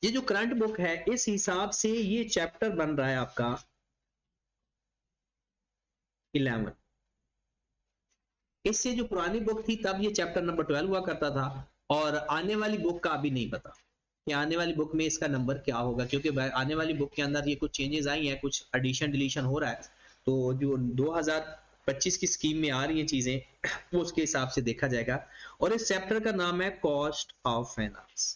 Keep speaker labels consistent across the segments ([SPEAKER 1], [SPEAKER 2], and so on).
[SPEAKER 1] ये जो current book है इस हिसाब से ये चैप्टर बन रहा है आपका 11। इससे जो पुरानी बुक थी तब ये चैप्टर नंबर 12 हुआ करता था, और आने वाली बुक का अभी नहीं पता कि आने वाली बुक में इसका नंबर क्या होगा, क्योंकि आने वाली बुक के अंदर ये कुछ चेंजेस आई हैं, कुछ एडिशन डिलीशन हो रहा है, तो जो 2025 की स्कीम में आ रही हैं चीजें वो उसके हिसाब से देखा जाएगा। और इस चैप्टर का नाम है कॉस्ट ऑफ फाइनेंस।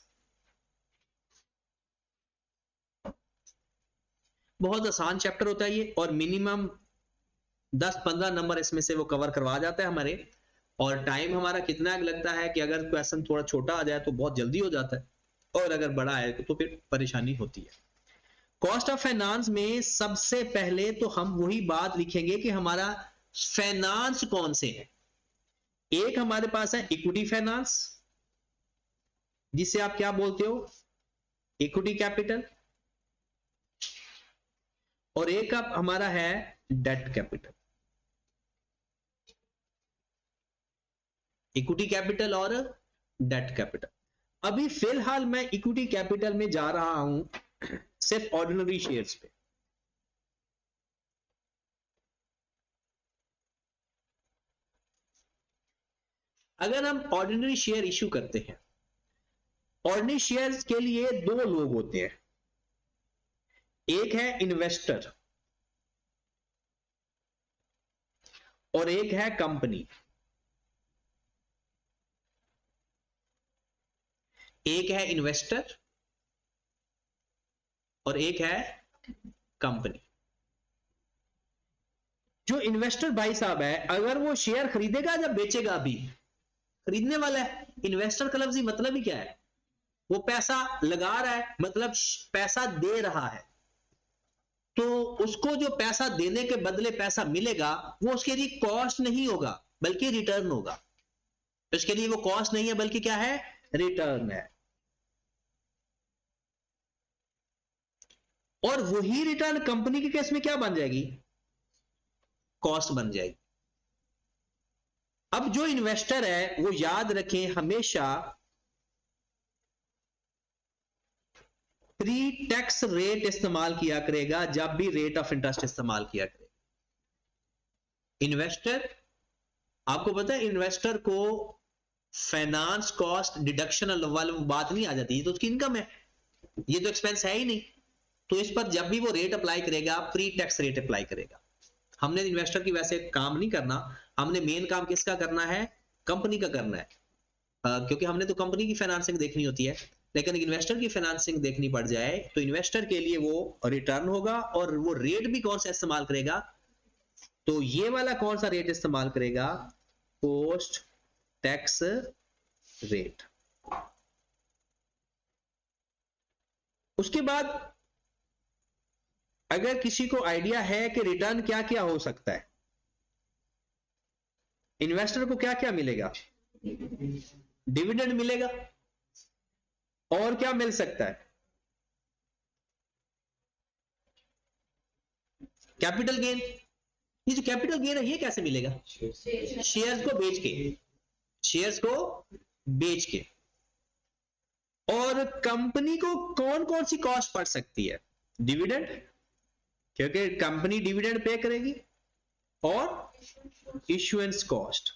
[SPEAKER 1] बहुत आसान चैप्टर होता है ये, और मिनिमम 10-15 नंबर इसमें से वो कवर करवा जाता है हमारे। और टाइम हमारा कितना लगता है कि अगर क्वेश्चन थोड़ा छोटा आ जाए तो बहुत जल्दी हो जाता है, और अगर बड़ा है तो फिर परेशानी होती है। कॉस्ट ऑफ फाइनेंस में सबसे पहले तो हम वही बात लिखेंगे कि हमारा फाइनेंस कौन से है। एक हमारे पास है इक्विटी फाइनेंस, जिसे आप क्या बोलते हो, इक्विटी कैपिटल, और एक अब हमारा है डेट कैपिटल। इक्विटी कैपिटल और डेट कैपिटल। अभी फिलहाल मैं इक्विटी कैपिटल में जा रहा हूं सिर्फ ऑर्डिनरी शेयर्स पे। अगर हम ऑर्डिनरी शेयर इश्यू करते हैं, ऑर्डिनरी शेयर्स के लिए दो लोग होते हैं, एक है इन्वेस्टर और एक है कंपनी। एक है इन्वेस्टर और एक है कंपनी। जो इन्वेस्टर भाई साहब है, अगर वो शेयर खरीदेगा या बेचेगा, भी खरीदने वाला है। इन्वेस्टर का लफ्जी मतलब ही क्या है, वो पैसा लगा रहा है, मतलब पैसा दे रहा है, तो उसको जो पैसा देने के बदले पैसा मिलेगा वो उसके लिए कॉस्ट नहीं होगा बल्कि रिटर्न होगा। उसके लिए वो कॉस्ट नहीं है बल्कि क्या है, रिटर्न है। और वही रिटर्न कंपनी के केस में क्या बन जाएगी, कॉस्ट बन जाएगी। अब जो इन्वेस्टर है वो याद रखें हमेशा प्री टैक्स रेट इस्तेमाल किया करेगा जब भी रेट ऑफ इंटरेस्ट इस्तेमाल किया करेगा। इन्वेस्टर, आपको पता है इन्वेस्टर को फाइनेंस कॉस्ट डिडक्शन वाली बात नहीं आ जाती, ये तो उसकी इनकम है, ये तो एक्सपेंस है ही नहीं। तो इस पर जब भी वो रेट अप्लाई करेगा प्री टैक्स रेट अप्लाई करेगा। हमने इन्वेस्टर की वैसे काम नहीं करना, हमने मेन काम किसका करना है, कंपनी का करना है, क्योंकि हमने तो कंपनी की फाइनेंसिंग देखनी होती है। लेकिन इन्वेस्टर की फाइनेंसिंग देखनी पड़ जाए तो इन्वेस्टर के लिए वो रिटर्न होगा, और वो रेट भी कौन सा इस्तेमाल करेगा, तो ये वाला कौन सा रेट इस्तेमाल करेगा, पोस्ट टैक्स रेट। उसके बाद अगर किसी को आइडिया है कि रिटर्न क्या क्या हो सकता है, इन्वेस्टर को क्या क्या मिलेगा, डिविडेंड मिलेगा, और क्या मिल सकता है, कैपिटल गेन। ये जो कैपिटल गेन है ये कैसे मिलेगा, शेयर्स को बेच के, शेयर्स को बेच के। और कंपनी को कौन कौन सी कॉस्ट पड़ सकती है, डिविडेंड, क्योंकि कंपनी डिविडेंड पे करेगी, और इश्यूएंस कॉस्ट।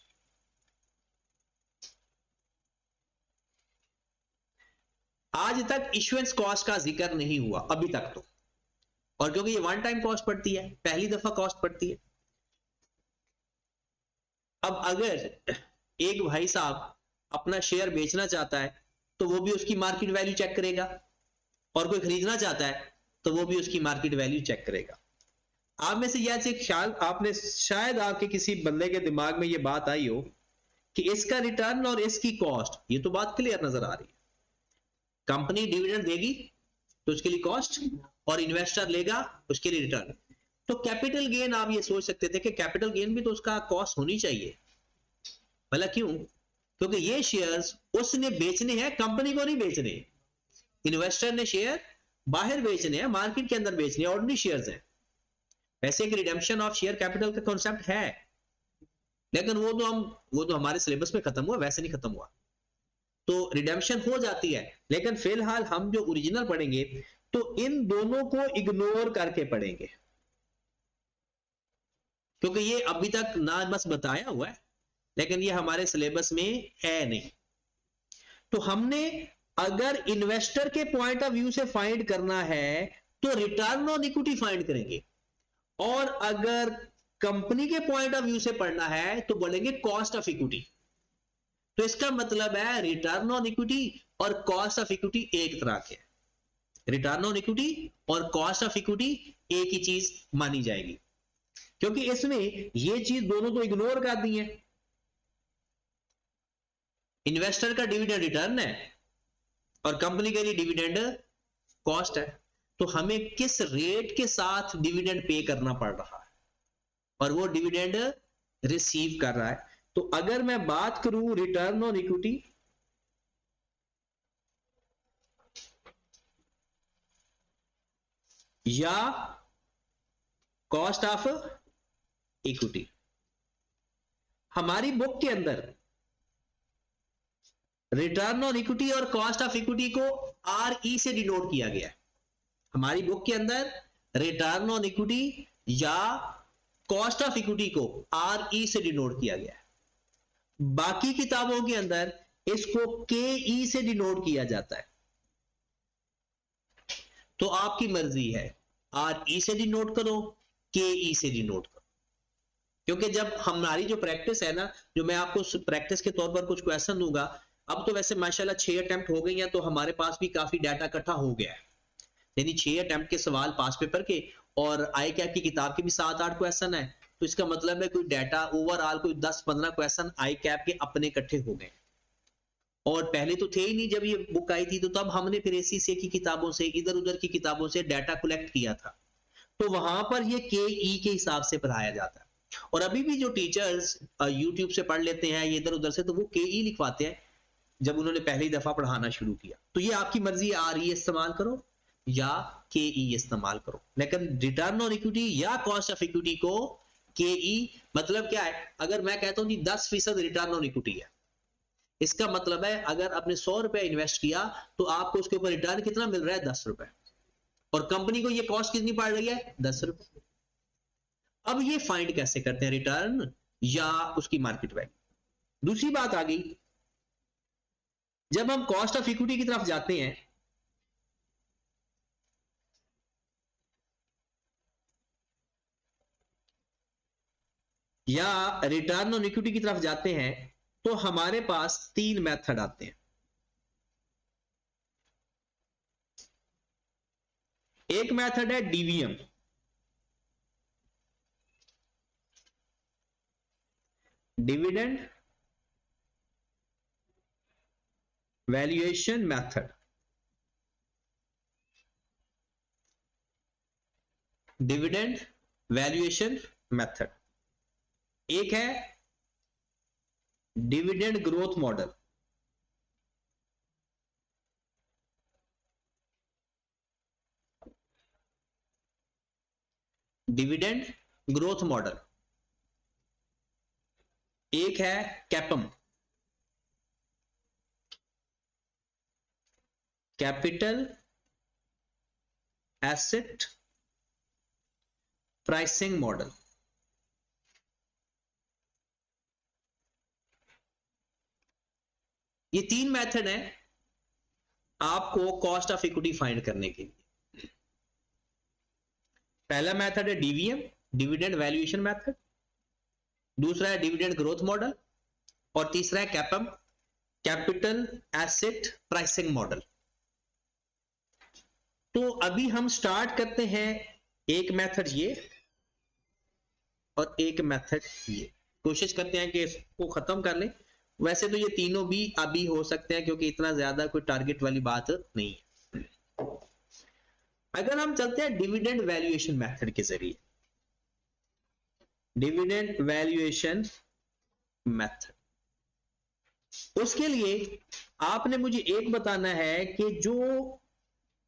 [SPEAKER 1] आज तक इश्यूएंस कॉस्ट का जिक्र नहीं हुआ अभी तक तो, और क्योंकि ये वन टाइम कॉस्ट पड़ती है, पहली दफा कॉस्ट पड़ती है। अब अगर एक भाई साहब अपना शेयर बेचना चाहता है तो वो भी उसकी मार्केट वैल्यू चेक करेगा, और कोई खरीदना चाहता है तो वो भी उसकी मार्केट वैल्यू चेक करेगा। आप में से यह से ख्याल, आपने शायद आपके किसी बंदे के दिमाग में यह बात आई हो कि इसका रिटर्न और इसकी कॉस्ट, ये तो बात क्लियर नजर आ रही है। कंपनी डिविडेंड देगी तो उसके लिए कॉस्ट, और इन्वेस्टर लेगा उसके लिए रिटर्न। तो कैपिटल गेन आप ये सोच सकते थे कि कैपिटल गेन भी तो उसका कॉस्ट होनी चाहिए। भला क्यों, क्योंकि ये शेयर्स उसने बेचने हैं, कंपनी को नहीं बेचने। इन्वेस्टर ने शेयर बाहर बेचने हैं, मार्केट के अंदर बेचने हैं, ऑर्डिनरी शेयर्स हैं। वैसे एक रिडेम्पशन ऑफ शेयर कैपिटल का कॉन्सेप्ट है, लेकिन वो तो हमारे सिलेबस में खत्म हुआ, वैसे नहीं खत्म हुआ। तो रिडेम्पशन हो जाती है, लेकिन फिलहाल हम जो ओरिजिनल पढ़ेंगे तो इन दोनों को इग्नोर करके पढ़ेंगे, क्योंकि ये अभी तक ना बस बताया हुआ है लेकिन ये हमारे सिलेबस में है नहीं। तो हमने अगर इन्वेस्टर के पॉइंट ऑफ व्यू से फाइंड करना है तो रिटर्न ऑन इक्विटी फाइंड करेंगे, और अगर कंपनी के पॉइंट ऑफ व्यू से पढ़ना है तो बोलेंगे कॉस्ट ऑफ इक्विटी। तो इसका मतलब है रिटर्न ऑन इक्विटी और कॉस्ट ऑफ इक्विटी एक तरह के, रिटर्न ऑन इक्विटी और कॉस्ट ऑफ इक्विटी एक ही चीज मानी जाएगी, क्योंकि इसमें ये चीज दोनों तो इग्नोर कर दी है। इन्वेस्टर का डिविडेंड रिटर्न है और कंपनी के लिए डिविडेंड कॉस्ट है, तो हमें किस रेट के साथ डिविडेंड पे करना पड़ रहा है और वो डिविडेंड रिसीव कर रहा है। तो अगर मैं बात करूं रिटर्न ऑन इक्विटी या कॉस्ट ऑफ इक्विटी, हमारी बुक के अंदर रिटर्न ऑन इक्विटी और कॉस्ट ऑफ इक्विटी को RE से डिनोट किया गया है। हमारी बुक के अंदर रिटर्न ऑन इक्विटी या कॉस्ट ऑफ इक्विटी को RE से डिनोट किया गया है। बाकी किताबों के अंदर इसको KE से डिनोट किया जाता है। तो आपकी मर्जी है, RE से डिनोट करो, KE से डिनोट करो, क्योंकि जब हमारी जो प्रैक्टिस है ना, जो मैं आपको प्रैक्टिस के तौर पर कुछ क्वेश्चन दूंगा, अब तो वैसे माशाल्लाह 6 अटेम्प्ट हो गई हैं, तो हमारे पास भी काफी डाटा इकट्ठा हो गया है, यानी 6 अटेम्प्ट के सवाल पास पेपर के और आई कैप की किताब के भी 7-8 क्वेश्चन है, तो इसका मतलब है कोई डाटा ओवरऑल कोई 10-15 क्वेश्चन आई कैप के अपने इकट्ठे हो गए। और पहले तो थे ही नहीं, जब ये बुक आई थी तो तब हमने फिर ACCA की किताबों से, इधर उधर की किताबों से डाटा कलेक्ट किया था, तो वहां पर ये KE के हिसाब से पढ़ाया जाता है। और अभी भी जो टीचर्स YouTube से पढ़ लेते हैं ये इधर उधर से, तो वो KE लिखवाते हैं जब उन्होंने पहली दफा पढ़ाना शुरू किया। तो ये आपकी मर्जी है, RE इस्तेमाल करो या KE इस्तेमाल करो, लेकिन रिटर्न ऑन इक्विटी या कॉस्ट ऑफ इक्विटी को KE मतलब क्या है, अगर मैं कहता हूं 10% रिटर्न ऑन इक्विटी है, इसका मतलब है अगर आपने 100 रुपए इन्वेस्ट किया तो आपको उसके ऊपर रिटर्न कितना मिल रहा है, 10 रुपए, और कंपनी को ये कॉस्ट कितनी पड़ रही है, 10 रुपए। अब ये फाइंड कैसे करते हैं, रिटर्न या उसकी मार्केट वैल्यू। दूसरी बात आ गई, जब हम कॉस्ट ऑफ इक्विटी की तरफ जाते हैं या रिटर्न ऑन इक्विटी की तरफ जाते हैं, तो हमारे पास 3 मेथड आते हैं। एक मेथड है DVM, dividend valuation method, dividend valuation method. एक है dividend growth model, dividend growth model. एक है कैपम, कैपिटल एसेट प्राइसिंग मॉडल। ये 3 मेथड है आपको कॉस्ट ऑफ इक्विटी फाइंड करने के लिए। पहला मेथड है DVM, डिविडेंड वैल्यूएशन मेथड, दूसरा है डिविडेंड ग्रोथ मॉडल, और तीसरा है कैपम, कैपिटल एसेट प्राइसिंग मॉडल। तो अभी हम स्टार्ट करते हैं, एक मेथड ये और एक मेथड ये, कोशिश करते हैं कि इसको खत्म कर लें। वैसे तो ये तीनों भी अभी हो सकते हैं क्योंकि इतना ज्यादा कोई टारगेट वाली बात नहीं है। अगर हम चलते हैं डिविडेंड वैल्यूएशन मेथड के जरिए, डिविडेंड वैल्यूएशन मेथड, उसके लिए आपने मुझे एक बताना है कि जो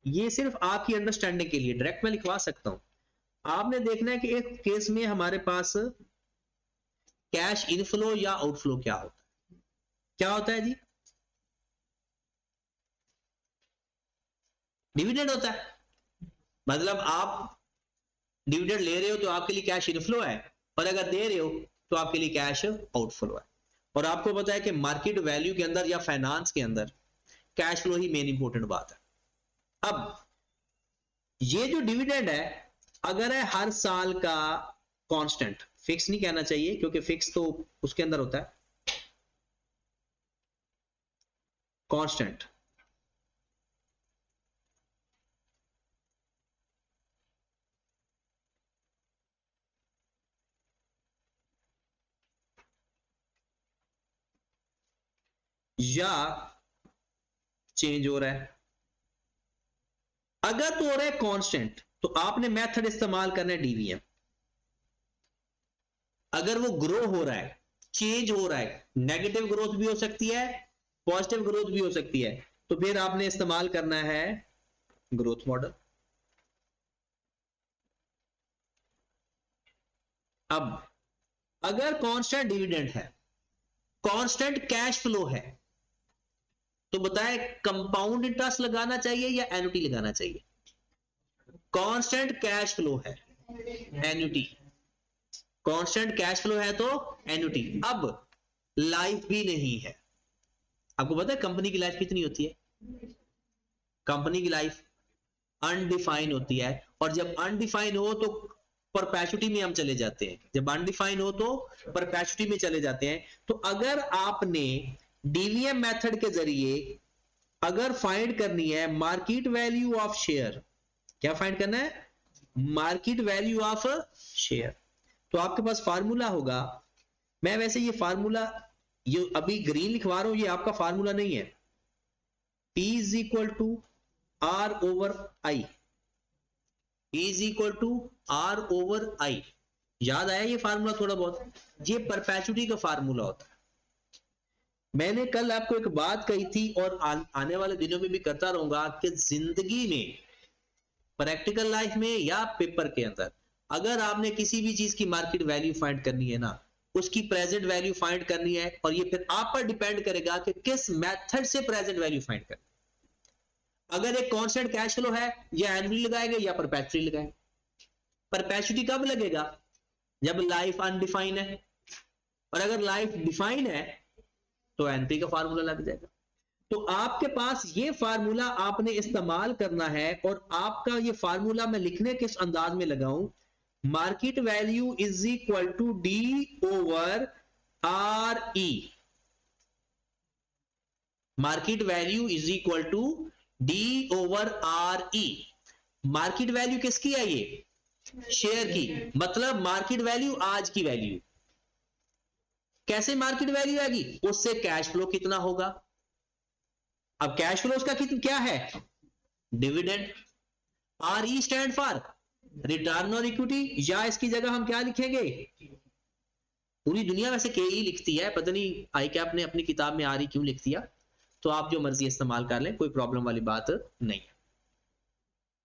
[SPEAKER 1] ये सिर्फ आपकी अंडरस्टैंडिंग के लिए, डायरेक्ट मैं लिखवा सकता हूं, आपने देखना है कि एक केस में हमारे पास कैश इनफ्लो या आउटफ्लो क्या होता है। क्या होता है जी, डिविडेंड होता है, मतलब आप डिविडेंड ले रहे हो तो आपके लिए कैश इनफ्लो है, और अगर दे रहे हो तो आपके लिए कैश आउटफ्लो है। और आपको पता है कि मार्केट वैल्यू के अंदर या फाइनेंस के अंदर कैश फ्लो ही मेन इंपॉर्टेंट बात है। अब ये जो डिविडेंड है अगर है हर साल का कांस्टेंट, फिक्स नहीं कहना चाहिए क्योंकि फिक्स तो उसके अंदर होता है, कांस्टेंट, या चेंज हो रहा है। अगर तो हो रहा है कांस्टेंट तो आपने मेथड इस्तेमाल करना है डीवीएम। अगर वो ग्रो हो रहा है, चेंज हो रहा है, नेगेटिव ग्रोथ भी हो सकती है, पॉजिटिव ग्रोथ भी हो सकती है, तो फिर आपने इस्तेमाल करना है ग्रोथ मॉडल। अब अगर कांस्टेंट डिविडेंड है, कांस्टेंट कैश फ्लो है, तो बताए कंपाउंड इंटरेस्ट लगाना चाहिए या एन्युटी लगाना चाहिए? कांस्टेंट कैश फ्लो है, एन्युटी। कांस्टेंट कैश फ्लो है तो एन्युटी। अब लाइफ भी नहीं है, आपको पता है कंपनी की लाइफ कितनी होती है? कंपनी की लाइफ अनडिफाइन होती है, और जब अनडिफाइन हो तो परपेचुटी में हम चले जाते हैं, जब अनडिफाइन हो तो परपेचुटी में चले जाते हैं। तो अगर आपने डीवीएम मेथड के जरिए अगर फाइंड करनी है मार्केट वैल्यू ऑफ शेयर, क्या फाइंड करना है? मार्केट वैल्यू ऑफ शेयर, तो आपके पास फार्मूला होगा। मैं वैसे ये फार्मूला ये अभी ग्रीन लिखवा रहा हूं, ये आपका फार्मूला नहीं है। P is equal to r over i, is equal to r over i. याद आया ये फार्मूला थोड़ा बहुत? ये परपेचुटी का फार्मूला होता है। मैंने कल आपको एक बात कही थी और आने वाले दिनों में भी करता रहूंगा कि जिंदगी में, प्रैक्टिकल लाइफ में या पेपर के अंदर, अगर आपने किसी भी चीज की मार्केट वैल्यू फाइंड करनी है ना, उसकी प्रेजेंट वैल्यू फाइंड करनी है, और ये फिर आप पर डिपेंड करेगा कि किस मेथड से प्रेजेंट वैल्यू फाइंड करनी। अगर एक कांस्टेंट कैश फ्लो है, या एनुअली लगाएंगे या परपेचुअली लगाएंगे। परपेचुअली कब लगेगा? जब लाइफ अनडिफाइन है, और अगर लाइफ डिफाइन है तो एनपी का फार्मूला लग जाएगा। तो आपके पास ये फार्मूला आपने इस्तेमाल करना है, और आपका ये फार्मूला मैं लिखने किस अंदाज में लगाऊं? Market value is equal to D over R E. Market value is equal to D over R E. Market value किसकी है? ये शेयर की, मतलब मार्केट वैल्यू आज की वैल्यू। कैसे मार्केट वैल्यू आएगी? उससे कैश फ्लो कितना होगा। अब कैश फ्लो उसका क्या है? Dividend. R E stand for return on equity, या इसकी जगह हम क्या लिखेंगे? पूरी दुनिया वैसे के ई लिखती है, पता नहीं आई कैप ने अपनी किताब में आर ई क्यों लिख दिया, तो आप जो मर्जी इस्तेमाल कर लें, कोई प्रॉब्लम वाली बात नहीं है।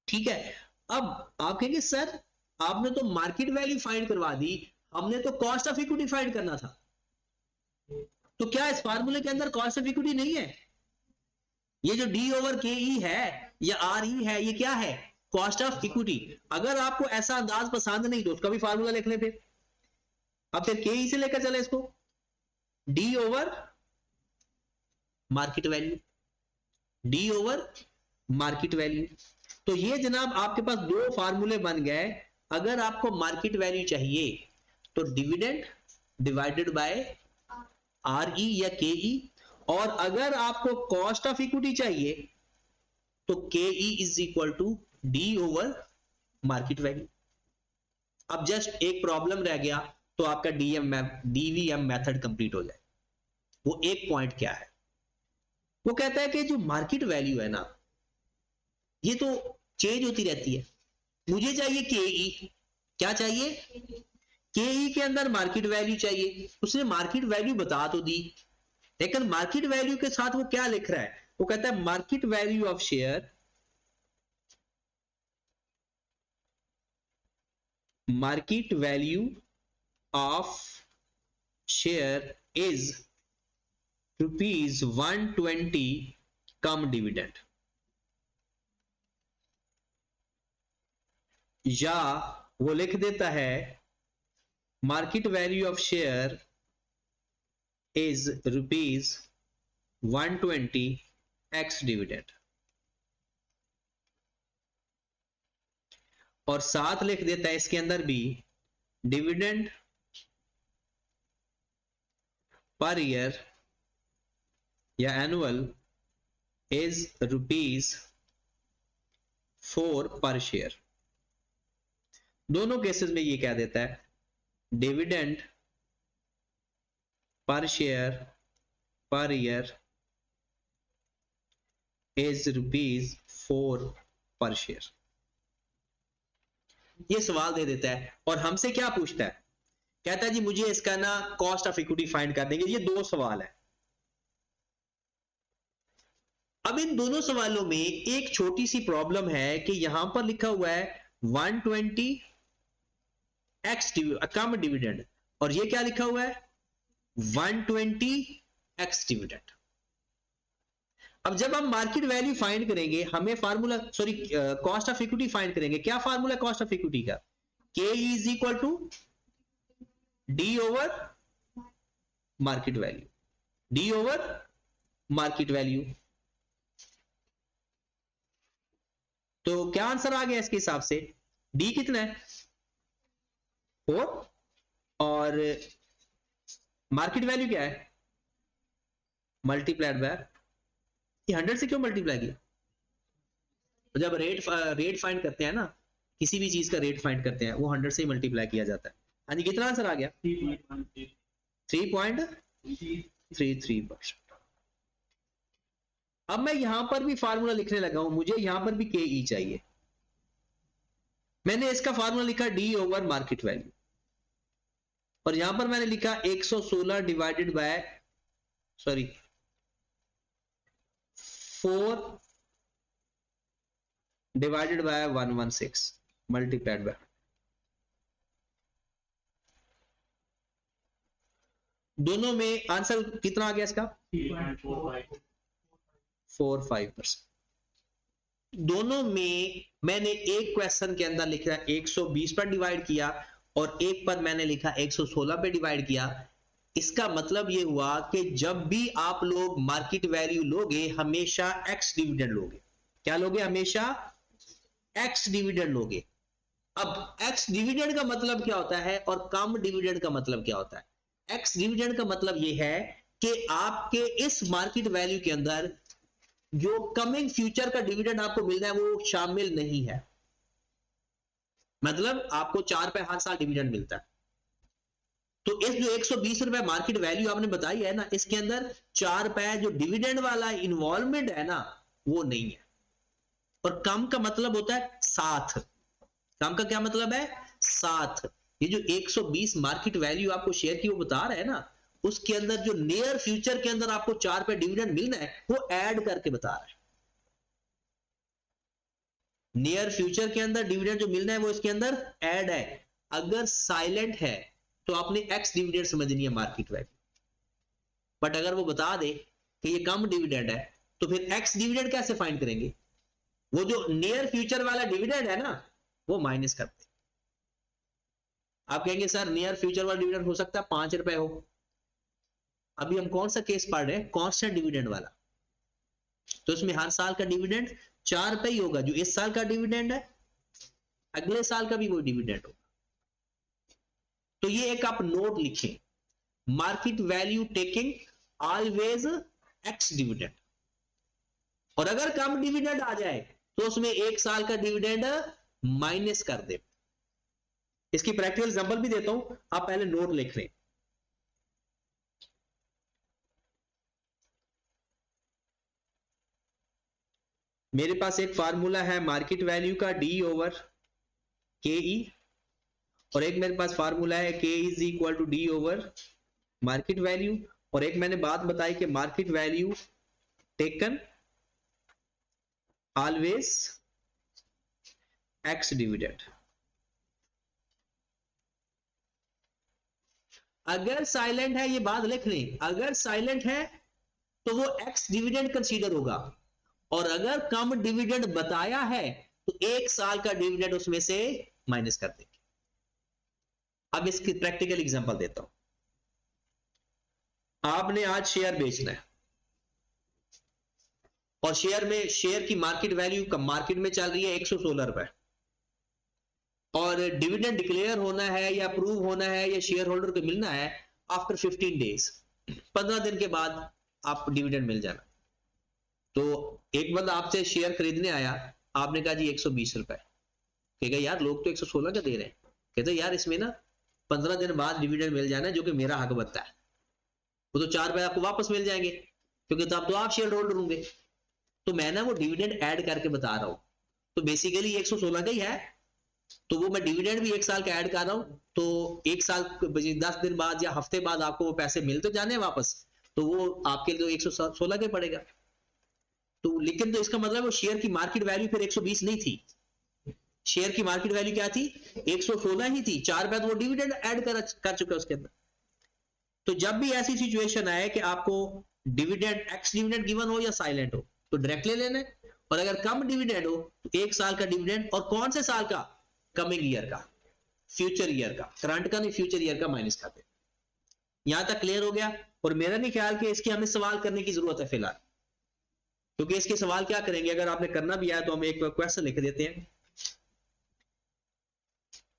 [SPEAKER 1] ठीक है, अब आप कहेंगे सर आपने तो मार्केट वैल्यू फाइंड करवा दी, हमने तो कॉस्ट ऑफ इक्विटी फाइंड करना था, तो क्या इस फार्मूले के अंदर कॉस्ट ऑफ इक्विटी नहीं है? ये जो डी ओवर के ई है या आर ई है, ये क्या है? Cost of equity. अगर आपको ऐसा अंदाज पसंद नहीं तो उसका भी फार्मूला लिख ले फिर। अब फिर के ई से लेकर चले इसको, D over market value, D over market value. तो ये जनाब आपके पास दो फार्मूले बन गए। अगर आपको मार्केट वैल्यू चाहिए तो dividend divided by R E या के ई, और अगर आपको कॉस्ट ऑफ इक्विटी चाहिए तो K E is equal to D over market value. अब जस्ट एक प्रॉब्लम रह गया, तो आपका डीवीएम मेथड कंप्लीट हो जाए। वो एक पॉइंट क्या है? वो कहता है कि जो मार्केट वैल्यू है ना, ये तो चेंज होती रहती है। मुझे चाहिए के ई। क्या चाहिए? के ई के अंदर मार्केट वैल्यू चाहिए। उसने मार्केट वैल्यू बता तो दी, लेकिन मार्केट वैल्यू के साथ वो क्या लिख रहा है? वो कहता है market value of share, market value of share is ₹120 come dividend. या वो लिख देता है market value of share is ₹120 x dividend, और साथ लिख देता है इसके अंदर भी डिविडेंड पर ईयर या एनुअल इज ₹4 पर शेयर। दोनों केसेस में ये क्या देता है, dividend per share per year is ₹4 पर शेयर। ये सवाल दे देता है और हमसे क्या पूछता है, कहता है जी मुझे इसका ना कॉस्ट ऑफ इक्विटी फाइंड कर देंगे। ये दो सवाल है। अब इन दोनों सवालों में एक छोटी सी प्रॉब्लम है कि यहां पर लिखा हुआ है 120 एक्स कम डिविडेंड, और ये क्या लिखा हुआ है 120 एक्स डिविडेंड। अब जब हम मार्केट वैल्यू फाइंड करेंगे, हमें formula cost of equity find करेंगे। क्या फार्मूला कॉस्ट ऑफ इक्विटी का, K is equal to D over market value, D over market value. तो क्या आंसर आ गया इसके हिसाब से, डी कितना है 4 और मार्केट वैल्यू क्या है मल्टीप्लाइड बाय 100 से। क्यों मल्टीप्लाई किया, जब रेट फाइंड करते हैं ना, किसी भी चीज का रेट फाइंड करते हैं वो 100 से ही मल्टीप्लाई किया जाता है। हाँ जी, कितना आंसर आ गया 3.33%। अब मैं यहां पर भी फार्मूला लिखने लगा हूं, मुझे यहां पर भी के ई चाहिए। मैंने इसका फार्मूला लिखा डी ओवर मार्केट वैल्यू, और यहां पर मैंने लिखा 116 divided by 4 divided by 116 multiplied by. दोनों में आंसर कितना आ गया इसका 3.45%। दोनों में मैंने एक क्वेश्चन के अंदर लिखा 120 पर डिवाइड किया और एक पर मैंने लिखा 116 पे डिवाइड किया। इसका मतलब ये हुआ कि जब भी आप लोग मार्केट वैल्यू लोगे हमेशा एक्स डिविडेंड लोगे। क्या लोगे, हमेशा एक्स डिविडेंड लोगे। अब एक्स डिविडेंड का मतलब क्या होता है और कम डिविडेंड का मतलब क्या होता है। एक्स डिविडेंड का मतलब यह है कि आपके इस मार्केट वैल्यू के अंदर जो कमिंग फ्यूचर का डिविडेंड आपको मिल रहा है वो शामिल नहीं है। मतलब आपको 4 पे हर साल डिविडेंड मिलता है। तो इस जो 120 रुपए मार्केट वैल्यू आपने बताई है ना, इसके अंदर 4 पे जो डिविडेंड वाला इन्वॉल्वमेंट है ना वो नहीं है। और कम का मतलब होता है साथ। कम का क्या मतलब है, साथ। ये जो 120 मार्केट वैल्यू आपको शेयर की वो बता रहा है ना, उसके अंदर जो नियर फ्यूचर के अंदर आपको 4 पे डिविडेंड मिलना है वो ऐड करके बता रहा है। नियर फ्यूचर के अंदर डिविडेंड जो मिलना है वो इसके अंदर ऐड है। अगर साइलेंट है तो आपने एक्स डिविडेंड समझनी है मार्केट वैल्यू, बट अगर वो बता दे कि ये कम डिविडेंड है तो फिर एक्स डिविडेंड कैसे फाइंड करेंगे। वो जो नियर फ्यूचर वाला डिविडेंड है ना वो माइनस करते। आप कहेंगे सर नियर फ्यूचर वाला डिविडेंड हो सकता है 5 रुपए हो। अभी हम कौन सा केस पढ़ रहे हैं, कांस्टेंट डिविडेंड वाला। तो इसमें हर साल का डिविडेंड 4 रुपए ही होगा। जो इस साल का डिविडेंड है अगले साल का भी वो डिविडेंड होगा। तो ये एक आप नोट लिखें, market value taking always ex dividend. और अगर कम डिविडेंड आ जाए तो उसमें 1 साल का डिविडेंड माइनस कर दे। इसकी प्रैक्टिकल एग्जांपल भी देता हूं, आप पहले नोट लिख लें। मेरे पास एक फार्मूला है मार्केट वैल्यू का डी ओवर के ई, और एक मेरे पास फार्मूला है K is equal to D over market value, और एक मैंने बात बताई कि market value taken always ex dividend. अगर साइलेंट है, ये बात लिख लें, अगर साइलेंट है तो वो एक्स डिविडेंड कंसीडर होगा, और अगर कम डिविडेंड बताया है तो 1 साल का डिविडेंड उसमें से माइनस कर देंगे। अब इसकी प्रैक्टिकल एग्जांपल देता हूं। आपने आज शेयर बेचना है और शेयर की मार्केट वैल्यू कम मार्केट में चल रही है 116 रुपए, और डिविडेंड डिक्लेयर होना है या अप्रूव होना है या शेयर होल्डर को मिलना है आफ्टर 15 डेज, 15 दिन के बाद आप डिविडेंड मिल जाना। तो एक बंदा आपसे शेयर खरीदने आया, आपने कहा जी 120 रुपए, कहेगा यार लोग तो 116 का दे रहे हैं, कहते यार इसमें ना 15 दिन बाद डिविडेंड मिल जाना है जो कि मेरा हक बनता है, वो तो 4 रुपए आपको वापस मिल जाएंगे क्योंकि तब तो आप शेयर होल्डर होंगे। तो मैं ना वो डिविडेंड ऐड करके बता रहा हूं, तो बेसिकली 116 का ही है, तो वो मैं डिविडेंड भी 1 साल का ऐड कर रहा हूं, तो 1 साल 10 दिन बाद या हफ्ते बाद आपको वो पैसे मिल तो जाने वापस, तो वो आपके लिए 116 के पड़ेगा। तो लेकिन तो इसका मतलब वो शेयर की मार्केट वैल्यू फिर 120 नहीं थी, शेयर की मार्केट वैल्यू क्या थी, 116 ही थी, 4 रुपए तो वो डिविडेंड ऐड कर चुका उसके अंदर। तो जब भी ऐसी सिचुएशन आए कि आपको डिविडेंड एक्स डिविडेंड गिवन हो या साइलेंट हो तो डायरेक्ट ले लेना है, और अगर कम डिविडेंड हो तो 1 साल का डिविडेंड, और कौन से साल का, कमिंग ईयर का, फ्यूचर ईयर का, करंट का नहीं फ्यूचर ईयर का माइनस कर दे। यहां तक क्लियर हो गया। और मेरा नहीं ख्याल कि इसके हमें सवाल करने की जरूरत है फिलहाल, क्योंकि इसके सवाल क्या करेंगे, अगर आपने करना भी आया तो हम एक क्वेश्चन लिख देते हैं।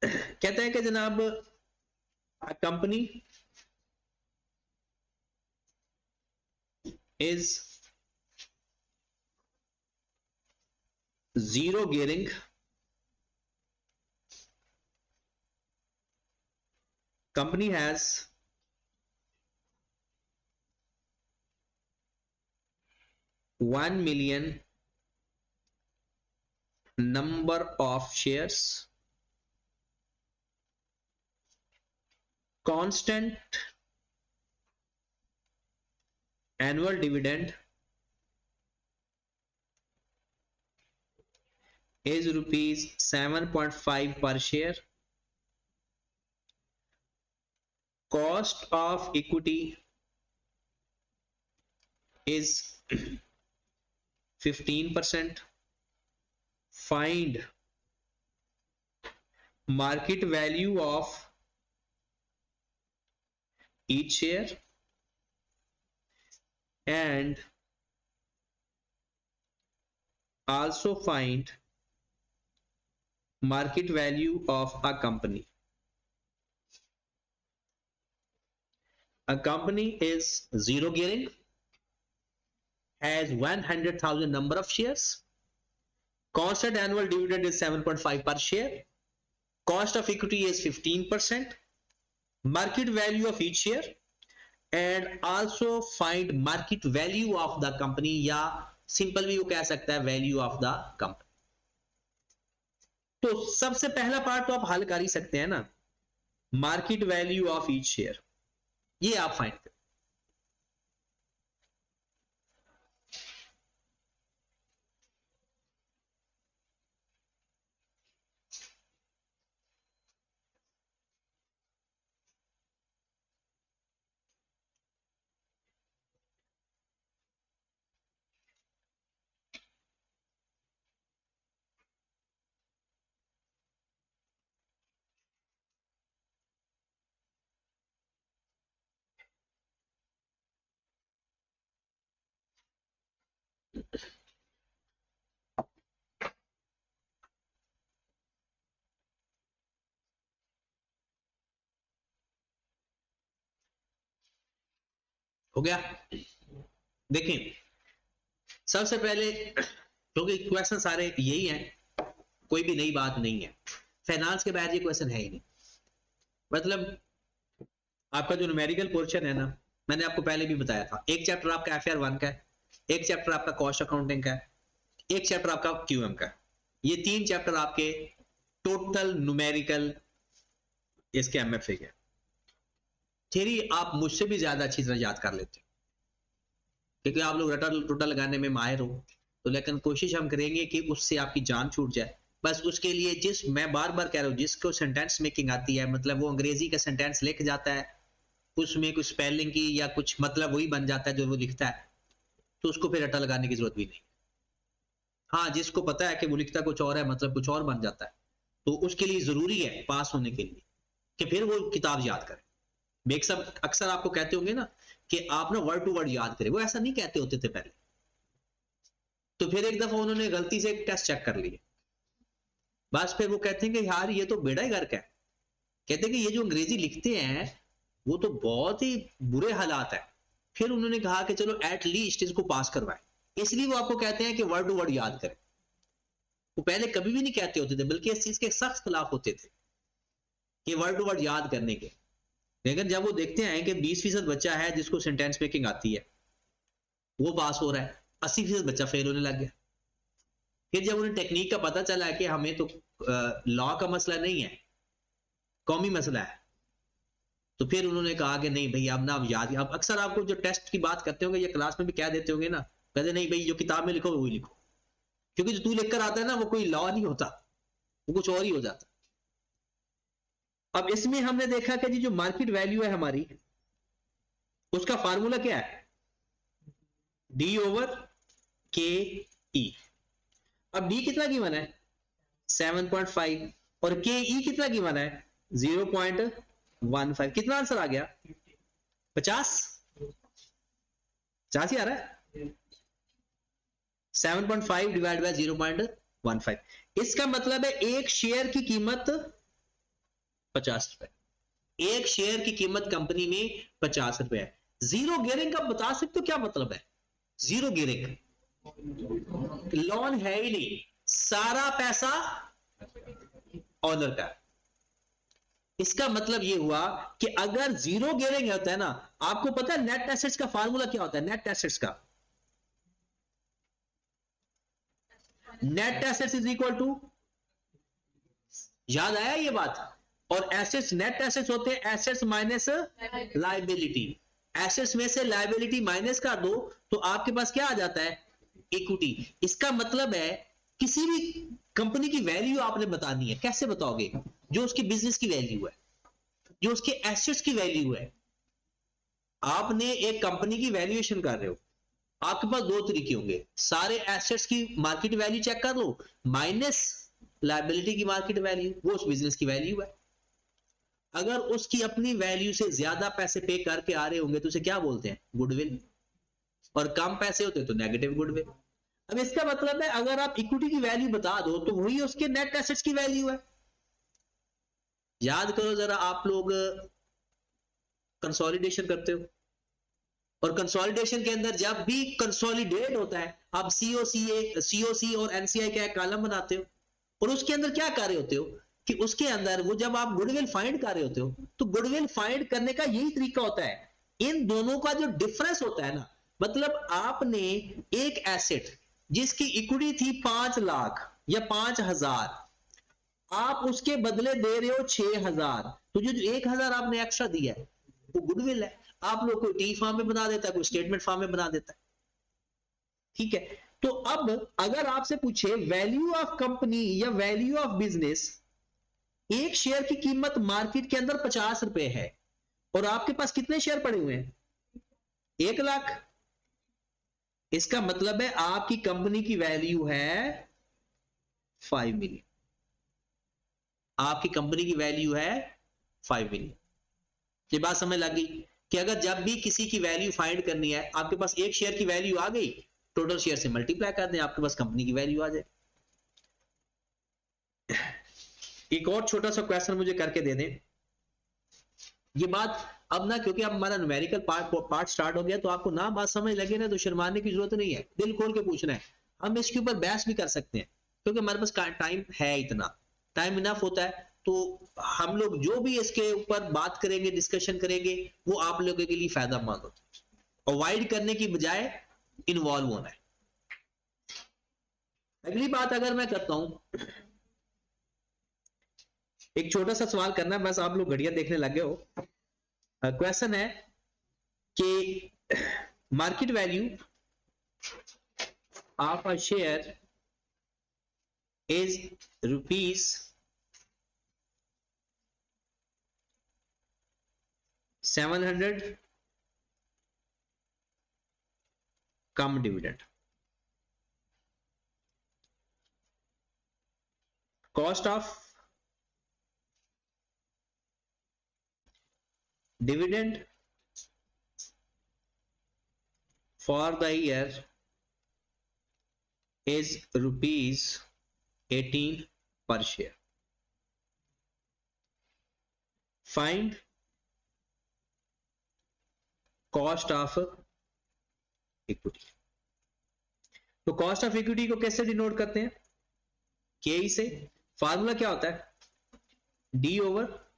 [SPEAKER 1] कहते हैं कि जनाब company is zero gearing, company has 1 million number of shares, constant annual dividend is rupees 7.5 per share, cost of equity is 15%, find market value of each share and also find market value of a company. A company is zero gearing, has 100,000 number of shares, constant annual dividend is 7.5 per share, cost of equity is 15%, market value of each share, and also find market value of the company, या simple भी वो कह सकता है value of the company. तो सबसे पहला part तो आप हल कर ही सकते हैं ना, market value of each share, ये आप फाइंड करें। हो गया, देखें सबसे पहले, क्योंकि क्वेश्चन सारे यही हैं, कोई भी नई बात नहीं है, फाइनेंस के बाहर ये क्वेश्चन है ही नहीं। मतलब आपका जो न्यूमेरिकल पोर्शन है ना, मैंने आपको पहले भी बताया था, एक चैप्टर आपका FR 1 का है, एक चैप्टर आपका कॉस्ट अकाउंटिंग का है, एक चैप्टर आपका QM का है। ये 3 चैप्टर आपके टोटल न्यूमेरिकल इसके MFA के। थ्योरी आप मुझसे भी ज्यादा अच्छी तरह याद कर लेते हो, क्योंकि आप लोग रटा टोटा लगाने में माहिर हो, तो लेकिन कोशिश हम करेंगे कि उससे आपकी जान छूट जाए। बस उसके लिए मैं बार बार कह रहा हूं, जिसको सेंटेंस मेकिंग आती है, मतलब वो अंग्रेजी का सेंटेंस लिख जाता है, उसमें कुछ स्पेलिंग की या कुछ मतलब वही बन जाता है जो वो लिखता है, तो उसको फिर रटा लगाने की जरूरत भी नहीं। हाँ, जिसको पता है कि वो लिखता कुछ और है मतलब कुछ और बन जाता है, तो उसके लिए जरूरी है पास होने के लिए कि फिर वो किताब याद करें। बेक सब अक्सर आपको कहते होंगे ना कि आप ना वर्ड टू वर्ड याद करें, वो ऐसा नहीं कहते होते थे पहले। तो फिर एक दफा उन्होंने गलती से एक टेस्ट चेक कर लिया, बस फिर वो कहते हैं कि यार ये तो बेड़ा ही गर्क है। कहते हैं कि ये जो अंग्रेजी लिखते हैं वो तो बहुत ही बुरे हालात है। फिर उन्होंने कहा कि चलो एट लीस्ट इसको पास करवाएं, इसलिए वो आपको कहते हैं कि वर्ड टू वर्ड याद करें। वो पहले कभी भी नहीं कहते होते थे, बल्कि इस चीज के सख्त खिलाफ होते थे कि वर्ड टू वर्ड याद करने के। लेकिन जब वो देखते हैं कि 20% बच्चा है जिसको सेंटेंस मेकिंग आती है, वो पास हो रहा है, 80% बच्चा फेल होने लग गया। फिर जब उन्हें टेक्निक का पता चला कि हमें तो लॉ का मसला नहीं है, कौमी मसला है, तो फिर उन्होंने कहा कि नहीं भाई अब ना अब याद, अब अक्सर आपको जो टेस्ट की बात करते होंगे या क्लास में भी कह देते होंगे ना, कहते नहीं भाई जो किताब में लिखो वही लिखो, क्योंकि जो तू लिख कर आता है ना वो कोई लॉ नहीं होता, वो कुछ और ही हो जाता। अब इसमें हमने देखा कि जी जो मार्केट वैल्यू है हमारी, उसका फार्मूला क्या है, डी ओवर के ई। अब डी कितना गिवन है 7.5 और के ई कितना गिवन है 0.15। कितना आंसर आ गया 50 50 ही आ रहा है। 7.5 डिवाइड बाय 0.15, इसका मतलब है एक शेयर की कीमत 50 रुपए। एक शेयर की कीमत कंपनी में 50 रुपए है। जीरो गियरिंग का बता सकते हो क्या मतलब है? जीरो गियरिंग, लोन है ही नहीं, सारा पैसा ऑनर का। इसका मतलब यह हुआ कि अगर जीरो गियरिंग होता है ना, आपको पता है नेट एसेट्स का फार्मूला क्या होता है? नेट एसेट्स का, net assets is equal to, याद आया ये बात? और एसेट्स, नेट एसेट्स होते हैं एसेट्स माइनस लायबिलिटी। एसेट्स में से लायबिलिटी माइनस कर दो तो आपके पास क्या आ जाता है? इक्विटी। इसका मतलब है किसी भी कंपनी की वैल्यू आपने बतानी है, कैसे बताओगे? जो उसकी बिजनेस की वैल्यू है, जो उसके एसेट्स की वैल्यू है। आपने एक कंपनी की वैल्यूएशन कर रहे हो, आपके पास दो तरीके होंगे, सारे एसेट्स की मार्केट वैल्यू चेक कर लो माइनस लायबिलिटी की मार्केट वैल्यू, वो उस बिजनेस की वैल्यू है। अगर उसकी अपनी वैल्यू से ज्यादा पैसे पे करके आ रहे होंगे तो उसे क्या बोलते हैं? गुडविल। और कम पैसे होते तो नेगेटिव गुडविल। अब इसका मतलब है अगर आप इक्विटी की वैल्यू बता दो तो वही उसके नेट एसेट्स की वैल्यू है। याद करो जरा, आप लोग कंसोलिडेशन करते हो, और कंसोलिडेशन के अंदर जब भी कंसोलिडेट होता है, आप सीओसी और एनसीआई का एक कॉलम बनाते हो, और उसके अंदर क्या कर रहे होते हो कि उसके अंदर वो जब आप गुडविल फाइंड कर रहे होते हो, तो गुडविल फाइंड करने का यही तरीका होता है, इन दोनों का जो डिफरेंस होता है ना, मतलब आपने एक एसेट जिसकी इक्विटी थी 5 लाख या 5,000, आप उसके बदले दे रहे हो 6,000, तो जो 1,000 आपने एक्स्ट्रा दिया है वो गुडविल है। आप लोग कोई टी फॉर्म में बना देता है, कोई स्टेटमेंट फॉर्म में बना देता है, ठीक है? तो अब अगर आपसे पूछे वैल्यू ऑफ कंपनी या वैल्यू ऑफ बिजनेस, एक शेयर की कीमत मार्केट के अंदर 50 रुपए है और आपके पास कितने शेयर पड़े हुए हैं? 1 लाख। इसका मतलब है आपकी कंपनी की वैल्यू है 5 मिलियन। आपकी कंपनी की वैल्यू है 5 मिलियन। ये बात समझ लगी कि अगर जब भी किसी की वैल्यू फाइंड करनी है, आपके पास एक शेयर की वैल्यू आ गई, टोटल शेयर से मल्टीप्लाई कर दें, आपके पास कंपनी की वैल्यू आ जाए। एक और छोटा सा क्वेश्चन मुझे करके दे दें। ये बात अब ना, क्योंकि अब हमारा न्यूमेरिकल पार्ट स्टार्ट हो गया, तो आपको ना बात समझ लगे ना तो शर्माने की जरूरत नहीं है, दिल खोल के पूछना है। हम इसके ऊपर बहस भी कर सकते हैं क्योंकि हमारे पास टाइम है, इतना टाइम इनफ होता है। तो हम लोग जो भी इसके ऊपर बात करेंगे, डिस्कशन करेंगे, वो आप लोगों के लिए फायदेमंद होता है। अवॉइड करने की बजाय इन्वॉल्व होना है। अगली बात अगर मैं करता हूं, एक छोटा सा सवाल करना है, बस आप लोग घड़ियां देखने लगे हो। क्वेश्चन है कि market value of a share is ₹700 come dividend, cost of dividend for the year is ₹18 per share. Find cost of equity. तो कॉस्ट ऑफ इक्विटी को कैसे डिनोट करते हैं? के से। फार्मूला क्या होता है? D over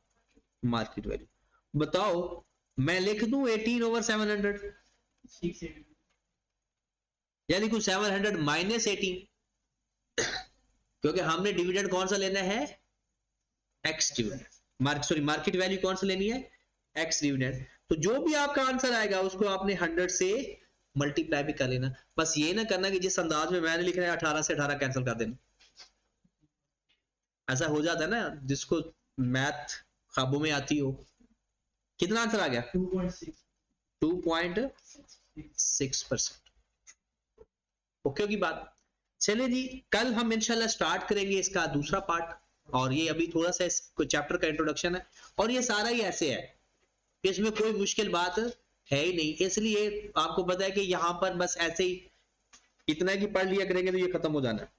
[SPEAKER 1] market value. बताओ मैं लिख दूं 18 ओवर 700, यानी कुछ 700 माइनस 18, क्योंकि हमने डिविडेंड कौन सा लेना है? X dividend. मार्केट वैल्यू कौन सा लेनी है? X dividend. तो जो भी आपका आंसर आएगा उसको आपने 100 से मल्टीप्लाई भी कर लेना। बस ये ना करना कि जिस अंदाज में मैंने लिख रहा है 18 से 18 कैंसिल कर देना। ऐसा हो जाता है ना, जिसको मैथ ख्वाबों में आती हो। कितना आंसर आ गया? 2.6%। ओके की बात। चलिए जी, कल हम इंशाल्लाह स्टार्ट करेंगे इसका दूसरा पार्ट, और ये अभी थोड़ा सा इस चैप्टर का इंट्रोडक्शन है, और ये सारा ही ऐसे है, इसमें कोई मुश्किल बात है ही नहीं। इसलिए आपको पता है कि यहां पर बस ऐसे ही इतना कि पढ़ लिया करेंगे तो ये खत्म हो जाना है।